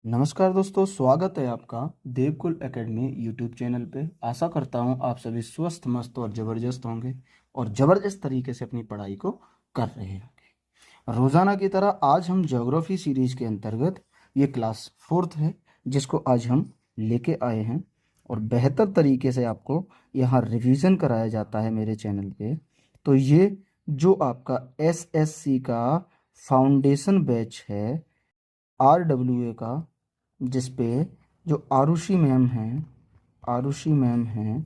नमस्कार दोस्तों, स्वागत है आपका देवकुल एकेडमी यूट्यूब चैनल पे। आशा करता हूँ आप सभी स्वस्थ मस्त और ज़बरदस्त होंगे और ज़बरदस्त तरीके से अपनी पढ़ाई को कर रहे होंगे। रोज़ाना की तरह आज हम ज्योग्राफी सीरीज के अंतर्गत ये क्लास फोर्थ है जिसको आज हम लेके आए हैं और बेहतर तरीके से आपको यहाँ रिवीजन कराया जाता है मेरे चैनल पे। तो ये जो आपका एसएससी का फाउंडेशन बैच है RWA का, जिस पे जो आरुषि मैम हैं,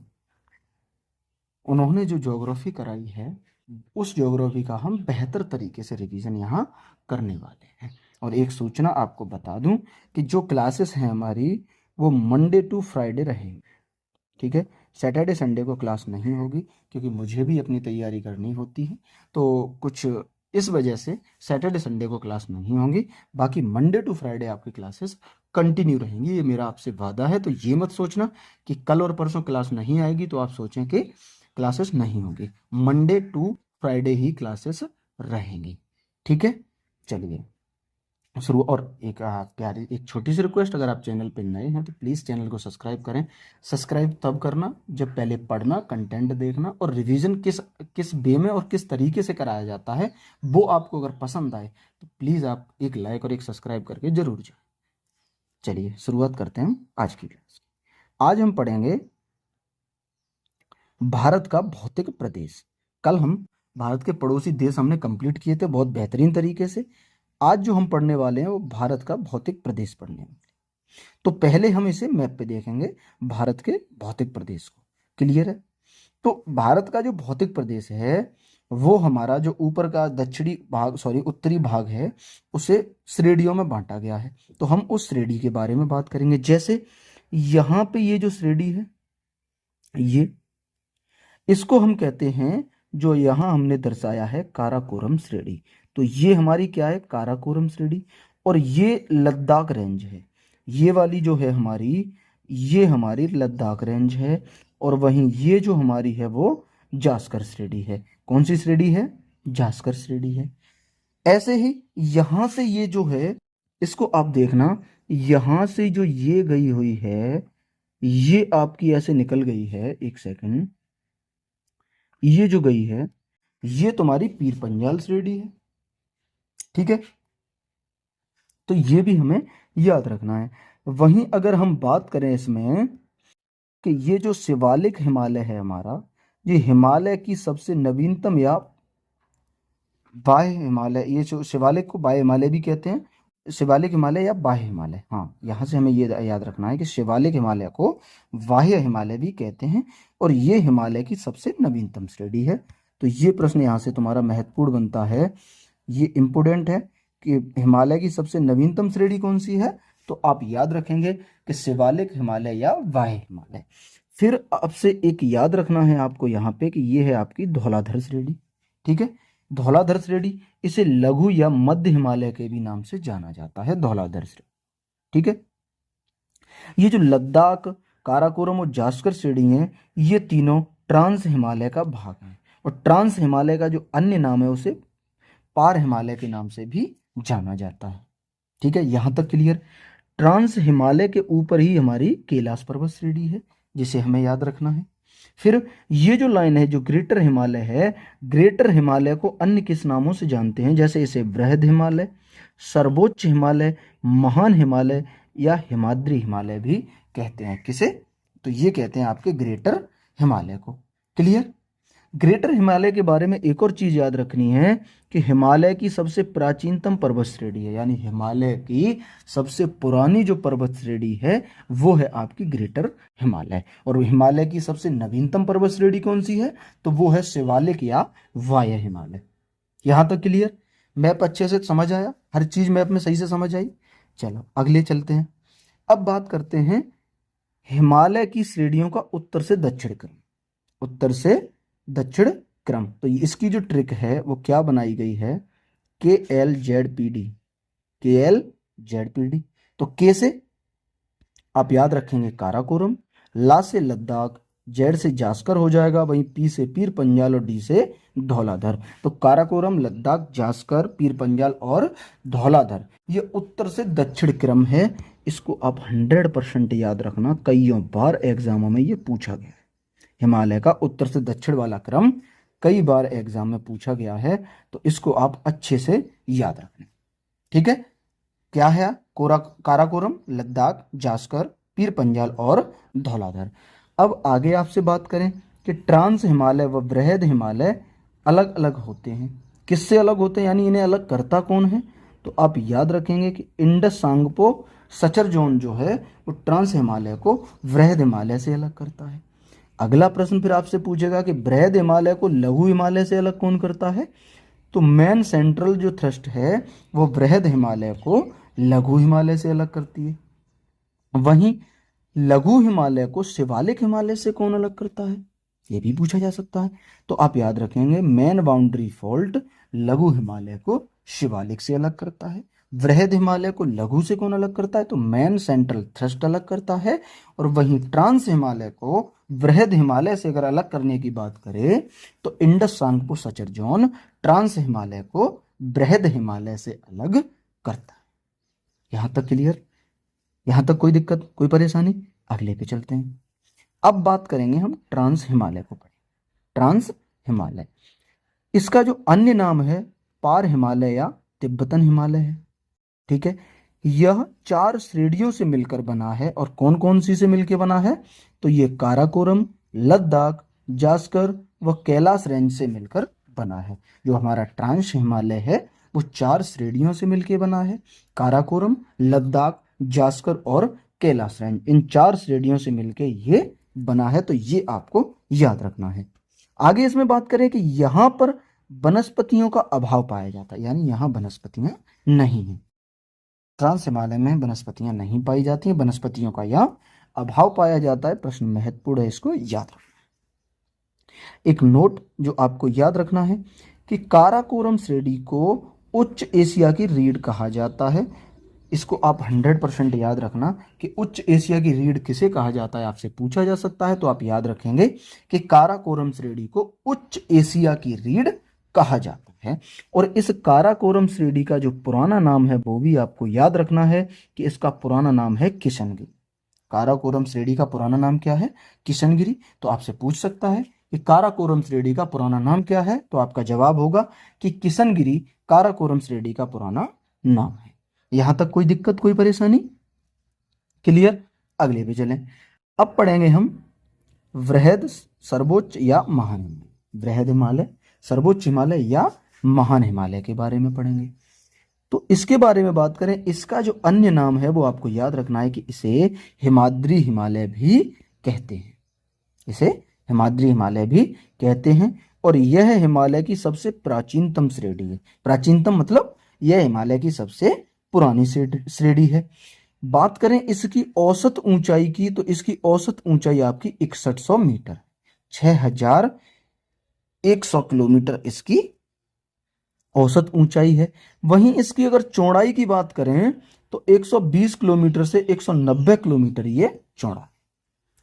उन्होंने जो ज्योग्राफी कराई है उस ज्योग्राफी का हम बेहतर तरीके से रिवीजन यहाँ करने वाले हैं। और एक सूचना आपको बता दूं कि जो क्लासेस हैं हमारी वो मंडे टू फ्राइडे रहेंगी, ठीक है। सैटरडे संडे को क्लास नहीं होगी क्योंकि मुझे भी अपनी तैयारी करनी होती है, तो कुछ इस वजह से सैटरडे संडे को क्लास नहीं होंगी। बाकी मंडे टू फ्राइडे आपकी क्लासेस कंटिन्यू रहेंगी, ये मेरा आपसे वादा है। तो ये मत सोचना कि कल और परसों क्लास नहीं आएगी तो आप सोचें कि क्लासेस नहीं होंगी। मंडे टू फ्राइडे ही क्लासेस रहेंगी, ठीक है। चलिए शुरू। और एक प्यारी एक छोटी सी रिक्वेस्ट, अगर आप चैनल पे नए हैं तो प्लीज़ चैनल को सब्सक्राइब करें। सब्सक्राइब तब करना जब पहले पढ़ना, कंटेंट देखना और रिवीजन किस किस वे में और किस तरीके से कराया जाता है वो आपको अगर पसंद आए तो प्लीज़ आप एक लाइक और एक सब्सक्राइब करके जरूर जाए। चलिए शुरुआत करते हैं आज की क्लास। आज हम पढ़ेंगे भारत का भौतिक प्रदेश। कल हम भारत के पड़ोसी देश हमने कंप्लीट किए थे बहुत बेहतरीन तरीके से। आज जो हम पढ़ने वाले हैं वो भारत का भौतिक प्रदेश पढ़ने हैं। तो पहले हम इसे मैप पे देखेंगे, भारत के भौतिक प्रदेश को। क्लियर है? तो भारत का जो भौतिक प्रदेश है वो हमारा जो ऊपर का दक्षिणी भाग, सॉरी उत्तरी भाग है, उसे श्रेणियों में बांटा गया है। तो हम उस श्रेणी के बारे में बात करेंगे। जैसे यहाँ पे ये जो श्रेणी है, ये इसको हम कहते हैं, जो यहाँ हमने दर्शाया है, काराकोरम श्रेणी। तो ये हमारी क्या है? काराकोरम श्रेणी। और ये लद्दाख रेंज है, ये वाली जो है हमारी, ये हमारी लद्दाख रेंज है। और वहीं ये जो हमारी है वो जास्कर श्रेणी है। कौन सी श्रेणी है? जास्कर श्रेणी है। ऐसे ही यहां से ये जो है, इसको आप देखना, यहां से जो ये गई हुई है, ये आपकी ऐसे निकल गई है, एक सेकंड, ये जो गई है ये तुम्हारी पीर पंजाल श्रेणी है, ठीक है। तो ये भी हमें याद रखना है। वहीं अगर हम बात करें इसमें कि ये जो शिवालिक हिमालय है हमारा, ये हिमालय की सबसे नवीनतम या बाह्य हिमालय, ये जो शिवालिक को बाह्य हिमालय भी कहते हैं, शिवालिक हिमालय या बाह्य हिमालय, हाँ यहाँ से हमें ये याद रखना है कि शिवालिक हिमालय को बाह्य हिमालय भी कहते हैं और ये हिमालय की सबसे नवीनतम श्रेणी है। तो ये प्रश्न यहाँ से तुम्हारा महत्वपूर्ण बनता है, ये इंपोर्टेंट है कि हिमालय की सबसे नवीनतम श्रेणी कौन सी है। तो आप याद रखेंगे कि शिवालिक हिमालय या बाह्य हिमालय। फिर आपसे एक याद रखना है आपको यहाँ पे कि ये है आपकी धौलाधर श्रेणी, ठीक है। धौलाधर श्रेणी, इसे लघु या मध्य हिमालय के भी नाम से जाना जाता है, धौलाधर श्रेणी, ठीक है। ये जो लद्दाख, काराकोरम और जास्कर श्रेणी है, ये तीनों ट्रांस हिमालय का भाग है। और ट्रांस हिमालय का जो अन्य नाम है उसे पार हिमालय के नाम से भी जाना जाता है, ठीक है। यहां तक क्लियर? ट्रांस हिमालय के ऊपर ही हमारी कैलाश पर्वत श्रेणी है, जिसे हमें याद रखना है। फिर ये जो लाइन है, जो ग्रेटर हिमालय है, ग्रेटर हिमालय को अन्य किस नामों से जानते हैं? जैसे इसे बृहद हिमालय, सर्वोच्च हिमालय, महान हिमालय या हिमाद्री हिमालय भी कहते हैं। किसे? तो ये कहते हैं आपके ग्रेटर हिमालय को। क्लियर? ग्रेटर हिमालय के बारे में एक और चीज याद रखनी है कि हिमालय की सबसे प्राचीनतम पर्वत श्रेणी है, यानी हिमालय की सबसे पुरानी जो पर्वत श्रेणी है वो है आपकी ग्रेटर हिमालय। और हिमालय की सबसे नवीनतम पर्वत श्रेणी कौन सी है? तो वो है शिवालिक या वाय हिमालय। यहां तक क्लियर? मैप अच्छे से समझ आया? हर चीज मैप में सही से समझ आई? चलो अगले चलते हैं। अब बात करते हैं हिमालय की श्रेणियों का उत्तर से दक्षिण क्रम। उत्तर से दक्षिण क्रम, तो इसकी जो ट्रिक है वो क्या बनाई गई है? KLZPD, KLZPD। तो के से आप याद रखेंगे काराकोरम, ला से लद्दाख, जेड से जास्कर हो जाएगा, वहीं पी से पीर पंजाल और डी से धौलाधर। तो काराकोरम, लद्दाख, जास्कर, पीर पंजाल और धौलाधर ये उत्तर से दक्षिण क्रम है। इसको आप 100% याद रखना, कईयों बार एग्जामों में ये पूछा गया है। हिमालय का उत्तर से दक्षिण वाला क्रम कई बार एग्जाम में पूछा गया है, तो इसको आप अच्छे से याद रखना। ठीक है, क्या है? काराकोरम, लद्दाख, जास्कर, पीर पंजाल और धौलाधर। अब आगे आपसे बात करें कि ट्रांस हिमालय व बृहद हिमालय अलग अलग होते हैं। किससे अलग होते हैं, यानी इन्हें अलग करता कौन है? तो आप याद रखेंगे कि इंडस सांगपो सचर जोन जो है वो ट्रांस हिमालय को बृहद हिमालय से अलग करता है। अगला प्रश्न फिर आपसे पूछेगा कि बृहद हिमालय को लघु हिमालय से अलग कौन करता है? तो मेन सेंट्रल जो थ्रस्ट है वो बृहद हिमालय को लघु हिमालय से अलग करती है। वहीं लघु हिमालय को शिवालिक हिमालय से कौन अलग करता है, ये भी पूछा जा सकता है। तो आप याद रखेंगे मेन बाउंड्री फॉल्ट लघु हिमालय को शिवालिक से अलग करता है। बृहद हिमालय को लघु से कौन अलग करता है? तो मेन सेंट्रल थ्रस्ट अलग करता है। और वहीं ट्रांस हिमालय को बृहद हिमालय से अगर अलग करने की बात करें तो Indus Tsangpo suture zone trans Himalaya को बृहद हिमालय से अलग करता है। यहां तक क्लियर? यहां तक कोई दिक्कत, कोई परेशानी? अगले पे चलते हैं। अब बात करेंगे हम ट्रांस हिमालय को पढ़ें। ट्रांस हिमालय, इसका जो अन्य नाम है पार हिमालय या तिब्बतन हिमालय है। ठीक है, यह 4 श्रेणियों से मिलकर बना है। और कौन कौन सी से मिलकर बना है? तो ये काराकोरम, लद्दाख, जास्कर व कैलाश रेंज से मिलकर बना है। जो हमारा ट्रांस हिमालय है वो 4 श्रेणियों से मिलकर बना है। काराकोरम, लद्दाख, जास्कर और कैलाश रेंज, इन 4 श्रेणियों से मिलकर ये बना है। तो ये आपको याद रखना है। आगे इसमें बात करें कि यहां पर वनस्पतियों का अभाव पाया जाता है, यानी यहां वनस्पतियां नहीं है। ट्रांस हिमालय में वनस्पतियां नहीं पाई जाती हैं, वनस्पतियों का यहाँ अभाव पाया जाता है। प्रश्न महत्वपूर्ण है, इसको याद रखना। एक नोट जो आपको याद रखना है कि काराकोरम श्रेणी को उच्च एशिया की रीढ़ कहा जाता है। इसको आप 100% याद रखना कि उच्च एशिया की रीढ़ किसे कहा जाता है, आपसे पूछा जा सकता है। तो आप याद रखेंगे कि काराकोरम श्रेणी को उच्च एशिया की रीढ़ कहा जाता है। और इस काराकोरम श्रेणी का जो पुराना नाम है वो भी आपको याद रखना है कि इसका पुराना नाम है किशनगिरी। काराकोरम श्रेणी का पुराना नाम क्या है? किशनगिरी। तो आपसे पूछ सकता है कि काराकोरम श्रेणी का पुराना नाम क्या है, तो आपका जवाब होगा कि किशनगिरी काराकोरम श्रेणी का पुराना नाम है। यहां तक कोई दिक्कत, कोई परेशानी? क्लियर? अगले पे चलें। अब पढ़ेंगे हम बृहद, सर्वोच्च या महान हिमालय। बृहद हिमालय, सर्वोच्च हिमालय या महान हिमालय के बारे में पढ़ेंगे। तो इसके बारे में बात करें, इसका जो अन्य नाम है वो आपको याद रखना है कि इसे हिमाद्री हिमालय भी कहते हैं। इसे हिमाद्री हिमालय भी कहते हैं। और यह हिमालय की सबसे प्राचीनतम श्रेणी है। प्राचीनतम मतलब यह हिमालय की सबसे पुरानी श्रेणी है। बात करें इसकी औसत ऊंचाई की, तो इसकी औसत ऊंचाई आपकी 6100 मीटर, 6100 किलोमीटर इसकी औसत ऊंचाई है। वहीं इसकी अगर चौड़ाई की बात करें तो 120 किलोमीटर से 190 किलोमीटर ये चौड़ा है।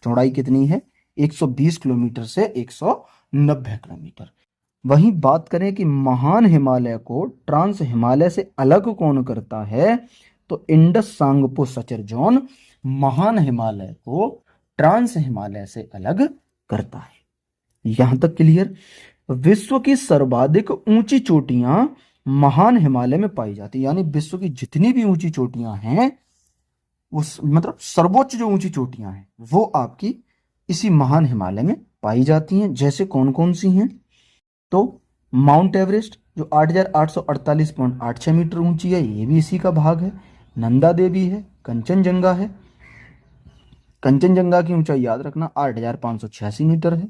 चौड़ाई कितनी है? 120 किलोमीटर से 190 किलोमीटर। वहीं बात करें कि महान हिमालय को ट्रांस हिमालय से अलग कौन करता है, तो इंडस सांगपो सचर जोन महान हिमालय को ट्रांस हिमालय से अलग करता है। यहां तक क्लियर? विश्व की सर्वाधिक ऊंची चोटियां महान हिमालय में पाई जाती है। यानी विश्व की जितनी भी ऊंची चोटियां हैं, उस मतलब सर्वोच्च जो ऊंची चोटियां हैं वो आपकी इसी महान हिमालय में पाई जाती हैं। जैसे कौन कौन सी हैं? तो माउंट एवरेस्ट जो 8848.86 मीटर ऊंची है, ये भी इसी का भाग है। नंदा देवी है, कंचनजंगा है। कंचनजंगा की ऊंचाई याद रखना 8586 मीटर है।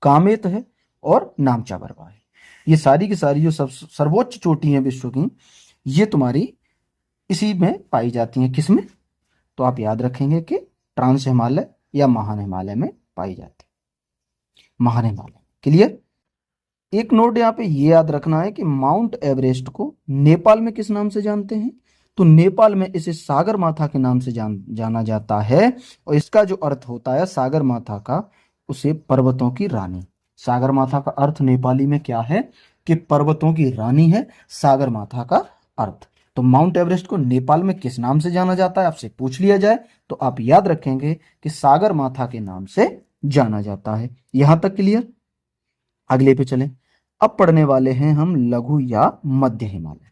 कामेत है और नामचा बरवा है। ये सारी की सारी जो सर्वोच्च चोटी हैं विश्व की, ये तुम्हारी इसी में पाई जाती हैं। किसमें? तो आप याद रखेंगे कि ट्रांस हिमालय या महान हिमालय में पाई जाती है। महान हिमालय। क्लियर? एक नोट यहाँ पे ये याद रखना है कि माउंट एवरेस्ट को नेपाल में किस नाम से जानते हैं? तो नेपाल में इसे सागर माथा के नाम से जाना जाता है। और इसका जो अर्थ होता है सागर माथा का, उसे पर्वतों की रानी। सागरमाथा का अर्थ नेपाली में क्या है कि पर्वतों की रानी है सागरमाथा का अर्थ। तो माउंट एवरेस्ट को नेपाल में किस नाम से जाना जाता है, आपसे पूछ लिया जाए तो आप याद रखेंगे कि सागरमाथा के नाम से जाना जाता है। यहां तक क्लियर। अगले पे चलें। अब पढ़ने वाले हैं हम लघु या मध्य हिमालय।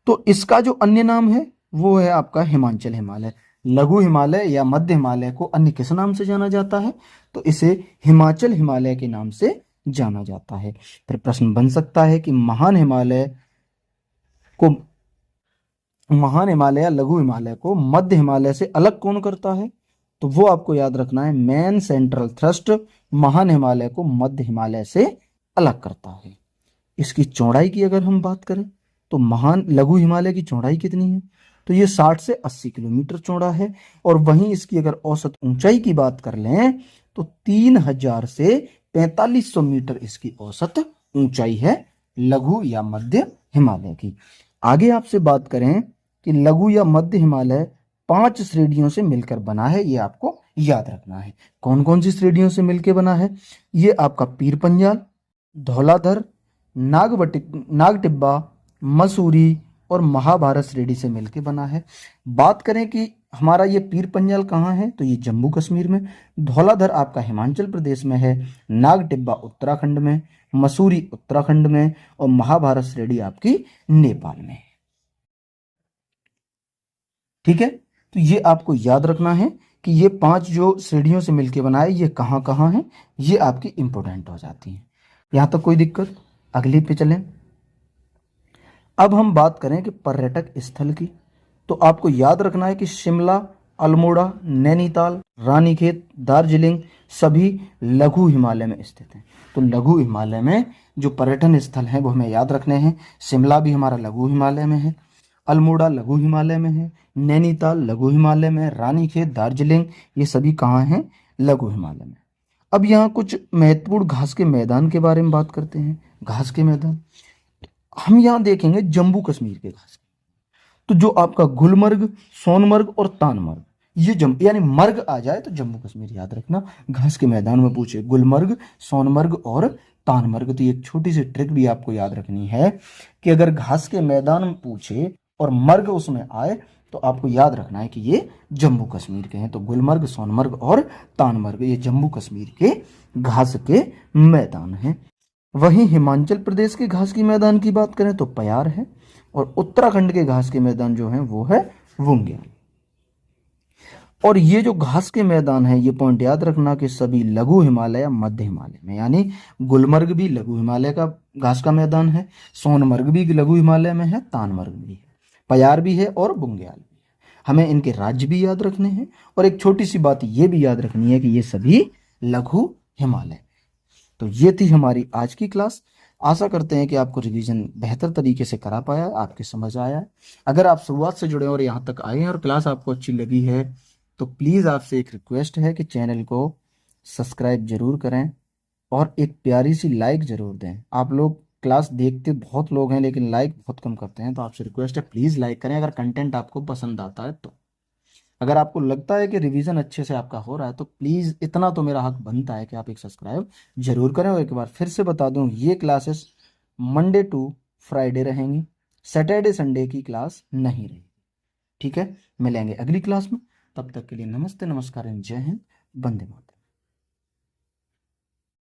तो इसका जो अन्य नाम है वो है आपका हिमाचल हिमालय। लघु हिमालय या मध्य हिमालय को अन्य किस नाम से जाना जाता है, तो इसे हिमाचल हिमालय के नाम से जाना जाता है। फिर प्रश्न बन सकता है कि महान हिमालय या लघु हिमालय को मध्य हिमालय से अलग कौन करता है, तो वो आपको याद रखना है, मेन सेंट्रल थ्रस्ट महान हिमालय को मध्य हिमालय से अलग करता है। इसकी चौड़ाई की अगर हम बात करें तो महान लघु हिमालय की चौड़ाई कितनी है, तो ये 60 से 80 किलोमीटर चौड़ा है। और वहीं इसकी अगर औसत ऊंचाई की बात कर लें तो 3000 से 4500 मीटर इसकी औसत ऊंचाई है लघु या मध्य हिमालय की। आगे आपसे बात करें कि लघु या मध्य हिमालय 5 श्रेणियों से मिलकर बना है, ये आपको याद रखना है। कौन कौन सी श्रेणियों से मिलकर बना है, ये आपका पीर पंजाल, धौलाधर, नागटिब्बा, मसूरी और महाभारत श्रेणी से मिलकर बना है। बात करें कि हमारा ये पीर पंजाल कहाँ है, तो ये जम्मू कश्मीर में, धौलाधर आपका हिमाचल प्रदेश में है, नागटिब्बा उत्तराखंड में, मसूरी उत्तराखंड में और महाभारत श्रेणी आपकी नेपाल में है। ठीक है, तो ये आपको याद रखना है कि ये 5 जो श्रेणियों से मिलकर बना है ये कहाँ कहाँ है, ये आपकी इंपॉर्टेंट हो जाती है। यहां तक कोई दिक्कत। अगले पे चलें। अब हम बात करें कि पर्यटक स्थल की, तो आपको याद रखना है कि शिमला, अल्मोड़ा, नैनीताल, रानीखेत, दार्जिलिंग सभी लघु हिमालय में स्थित हैं। तो लघु हिमालय में जो पर्यटन स्थल हैं वो हमें याद रखने हैं। शिमला भी हमारा लघु हिमालय में है, अल्मोड़ा लघु हिमालय में है, नैनीताल लघु हिमालय में, रानीखेत, दार्जिलिंग ये सभी कहाँ हैं, लघु हिमालय में। अब यहाँ कुछ महत्वपूर्ण घास के मैदान के बारे में बात करते हैं। घास के मैदान हम यहाँ देखेंगे जम्मू कश्मीर के घास, तो जो आपका गुलमर्ग, सोनमर्ग और तानमर्ग, ये यानी मर्ग आ जाए तो जम्मू कश्मीर याद रखना। घास के मैदान में पूछे गुलमर्ग, सोनमर्ग और तानमर्ग, तो एक छोटी सी ट्रिक भी आपको याद रखनी है कि अगर घास के मैदान में पूछे और मर्ग उसमें आए तो आपको याद रखना है कि ये जम्मू कश्मीर के हैं। तो गुलमर्ग, सोनमर्ग और तानमर्ग ये जम्मू कश्मीर के घास के मैदान हैं। वहीं हिमाचल प्रदेश के घास के मैदान की बात करें तो पयार है, और उत्तराखंड के घास के मैदान जो हैं वो है वुंग्याल। और ये जो घास के मैदान है, ये पॉइंट याद रखना कि सभी लघु हिमालय या मध्य हिमालय में, यानी गुलमर्ग भी लघु हिमालय का घास का मैदान है, सोनमर्ग भी लघु हिमालय में है, तानमर्ग भी है, पयार भी है और बुंग्याल भी है। हमें इनके राज्य भी याद रखने हैं और एक छोटी सी बात ये भी याद रखनी है कि ये सभी लघु हिमालय। तो ये थी हमारी आज की क्लास। आशा करते हैं कि आपको रिवीजन बेहतर तरीके से करा पाया, आपके समझ आया है। अगर आप शुरुआत से जुड़े और यहाँ तक आए हैं और क्लास आपको अच्छी लगी है तो प्लीज़ आपसे एक रिक्वेस्ट है कि चैनल को सब्सक्राइब जरूर करें और एक प्यारी सी लाइक ज़रूर दें। आप लोग क्लास देखते बहुत लोग हैं लेकिन लाइक बहुत कम करते हैं, तो आपसे रिक्वेस्ट है प्लीज़ लाइक करें अगर कंटेंट आपको पसंद आता है तो। अगर आपको लगता है कि रिवीजन अच्छे से आपका हो रहा है तो प्लीज़ इतना तो मेरा हक बनता है कि आप एक सब्सक्राइब जरूर करें। और एक बार फिर से बता दूं, ये क्लासेस मंडे टू फ्राइडे रहेंगी, सैटरडे संडे की क्लास नहीं रहेगी। ठीक है, मिलेंगे अगली क्लास में, तब तक के लिए नमस्ते, नमस्कार, जय हिंद, वंदे मातरम।